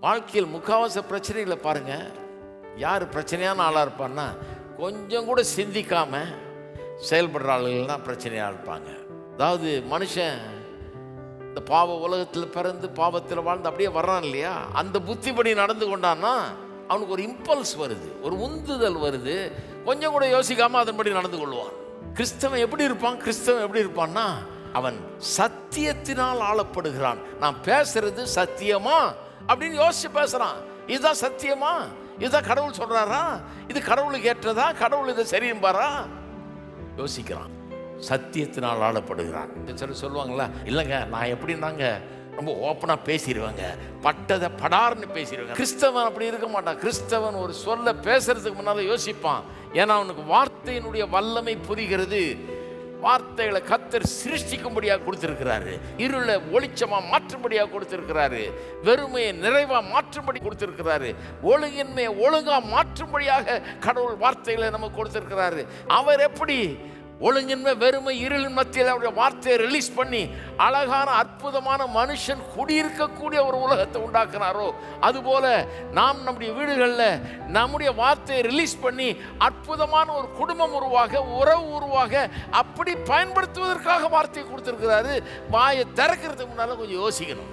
வாழ்க்கையில் முக்காவாசி பிரச்சனைகளை பாருங்க, யார் பிரச்சனையான ஆளாக இருப்பான்னா கொஞ்சம் கூட சிந்திக்காம செயல்படுற ஆளுகள் தான் பிரச்சனையாக இருப்பாங்க. அதாவது மனுஷன் இந்த பாவ உலகத்தில் பிறந்து பாவத்தில் வாழ்ந்து அப்படியே வர்றான் இல்லையா, அந்த புத்திப்படி நடந்து கொண்டான்னா அவனுக்கு ஒரு இம்பல்ஸ் வருது, ஒரு உந்துதல் வருது, கொஞ்சம் கூட யோசிக்காம அதன்படி நடந்து கொள்வான். கிறிஸ்தவன் எப்படி இருப்பான்? கிறிஸ்தவன் எப்படி இருப்பான்னா அவன் சத்தியத்தினால் ஆளப்படுகிறான். நான் பேசுறது சத்தியமா அப்படின்னு யோசிச்சு பேசுறான். இதுதான் சத்தியமா? இதுதான் கடவுள் சொல்றாரா? இது கடவுளுக்கு ஏற்றதா? கடவுள் இதை சரியும்பாரா? யோசிக்கிறான். சத்தியத்தினால் ஆளப்படுகிறான். சொல்லுவாங்களா, இல்லைங்க நான் எப்படின்னாங்க ரொம்ப ஓப்பனாக பேசிடுவாங்க, பட்டதை படார்னு பேசிடுவாங்க. கிறிஸ்தவன் அப்படி இருக்க மாட்டான். கிறிஸ்தவன் ஒரு சொல்ல பேசுறதுக்கு முன்னால் யோசிப்பான். ஏன்னா அவனுக்கு வார்த்தையினுடைய வல்லமை புரிகிறது. வார்த்தைகளை கர்த்தர் சிருஷ்டிக்கும்படியாக கொடுத்திருக்கிறாரு, இருளை ஒளிச்சமா மாற்றும்படியாக கொடுத்திருக்கிறாரு, வெறுமையை நிறைவா மாற்றும்படி கொடுத்திருக்கிறாரு, ஒழுங்கின்மையை ஒழுங்கா மாற்றும்படியாக கடவுள் வார்த்தைகளை நமக்கு கொடுத்திருக்கிறாரு. அவர் எப்படி ஒழுங்கின்மை வெறுமை இருளின் மத்தியில் அவருடைய வார்த்தையை ரிலீஸ் பண்ணி அழகான அற்புதமான மனுஷன் குடியிருக்கக்கூடிய ஒரு உலகத்தை உண்டாக்குனாரோ, அதுபோல நாம் நம்முடைய வீடுகளில் நம்முடைய வார்த்தையை ரிலீஸ் பண்ணி அற்புதமான ஒரு குடும்பம் உருவாக, உறவு உருவாக, அப்படி பயன்படுத்துவதற்காக வார்த்தையை கொடுத்திருக்கிறாரு. வாயை திறக்கிறதுக்கு முன்னால கொஞ்சம் யோசிக்கணும்.